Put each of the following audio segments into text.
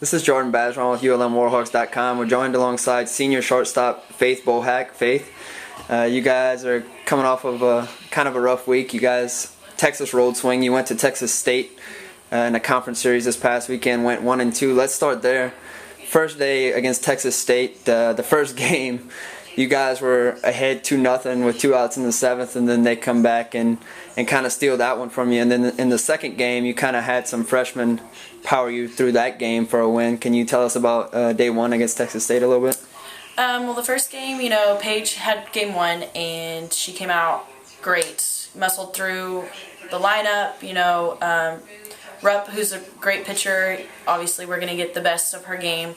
This is Jordan Bazron with UL-Warhawks.com. We're joined alongside senior shortstop Faith Bohack. Faith, you guys are coming off of kind of a rough week. You guys, Texas road swing. You went to Texas State in a conference series this past weekend, went 1-2. Let's start there. First day against Texas State, the first game, you guys were ahead 2-0 with 2 outs in the 7th, and then they come back and kind of steal that one from you. And then in the second game, you kind of had some freshmen power you through that game for a win. Can you tell us about day one against Texas State a little bit? Well, the first game, Paige had game one, and she came out great. Muscled through the lineup, Rupp, who's a great pitcher, obviously we're going to get the best of her game.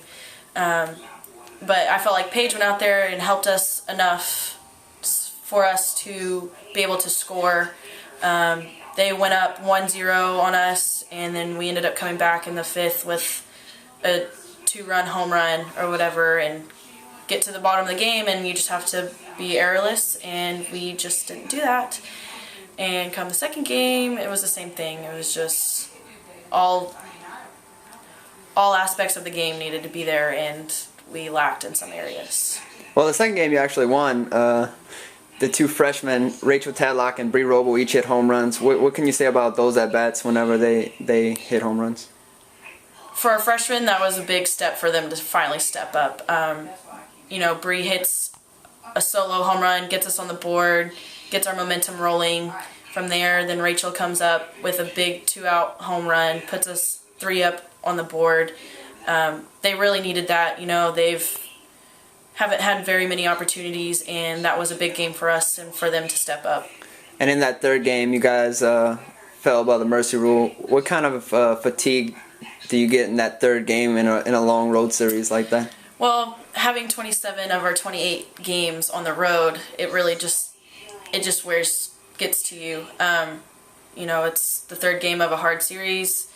But I felt like Paige went out there and helped us enough for us to be able to score. They went up 1-0 on us, and then we ended up coming back in the 5th with a 2-run home run or whatever and get to the bottom of the game, and you just have to be errorless, and we just didn't do that. And come the second game, it was the same thing. It was just all aspects of the game needed to be there, and we lacked in some areas. Well, the second game you actually won. The two freshmen, Rachel Tadlock and Bree Roble, each hit home runs. What can you say about those at-bats whenever they hit home runs? For a freshman, that was a big step for them to finally step up. Bree hits a solo home run, gets us on the board, gets our momentum rolling. From there, then Rachel comes up with a big 2-out home run, puts us 3 up on the board. They really needed that. They've haven't had very many opportunities, and that was a big game for us and for them to step up. And in that third game, you guys fell by the mercy rule. What kind of fatigue do you get in that third game in a long road series like that? Well, having 27 of our 28 games on the road, it really just gets to you. It's the third game of a hard series.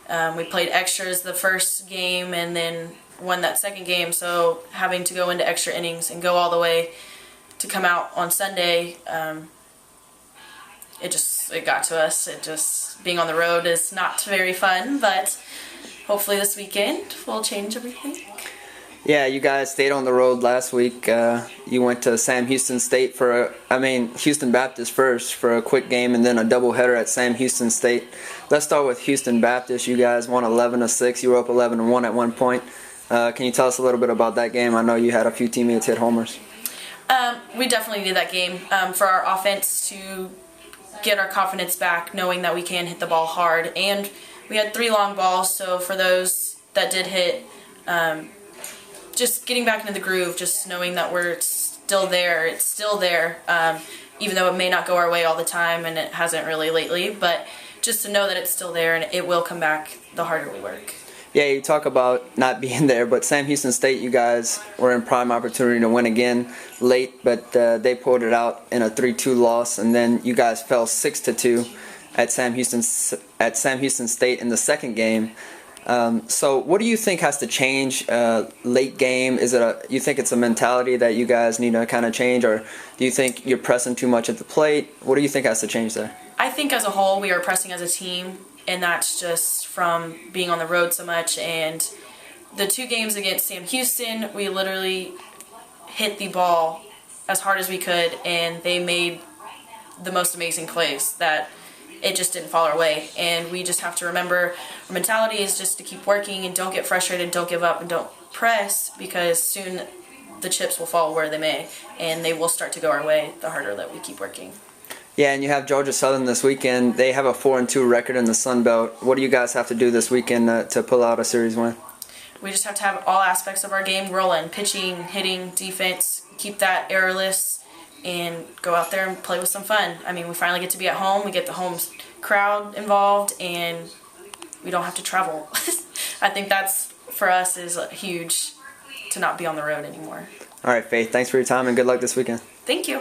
We played extras the first game and then won that second game, so having to go into extra innings and go all the way to come out on Sunday, it got to us. Being on the road is not very fun, but hopefully this weekend will change everything. Yeah, you guys stayed on the road last week. You went to Sam Houston State Houston Baptist first for a quick game, and then a doubleheader at Sam Houston State. Let's start with Houston Baptist. You guys won 11-6. You were up 11-1 at one point. Can you tell us a little bit about that game? I know you had a few teammates hit homers. We definitely needed that game for our offense to get our confidence back, knowing that we can hit the ball hard. And we had 3 long balls, so for those that did hit, just getting back into the groove, just knowing that we're still there. It's still there, even though it may not go our way all the time, and it hasn't really lately, but just to know that it's still there and it will come back the harder we work. Yeah, you talk about not being there, but Sam Houston State, you guys were in prime opportunity to win again late, but they pulled it out in a 3-2 loss, and then you guys fell 6-2 at Sam Houston State in the second game. So what do you think has to change late game? You think it's a mentality that you guys need to kind of change, or do you think you're pressing too much at the plate? What do you think has to change there? I think as a whole we are pressing as a team, and that's just from being on the road so much. And the 2 games against Sam Houston, we literally hit the ball as hard as we could, and they made the most amazing plays that it just didn't fall our way. And we just have to remember our mentality is just to keep working and don't get frustrated, don't give up, and don't press, because soon the chips will fall where they may, and they will start to go our way the harder that we keep working. Yeah, and you have Georgia Southern this weekend. They have a 4-2 record in the Sun Belt. What do you guys have to do this weekend to pull out a series win? We just have to have all aspects of our game rolling: pitching, hitting, defense, keep that errorless, and go out there and play with some fun. We finally get to be at home. We get the home crowd involved, and we don't have to travel. I think that's, for us, is huge to not be on the road anymore. All right, Faith, thanks for your time, and good luck this weekend. Thank you.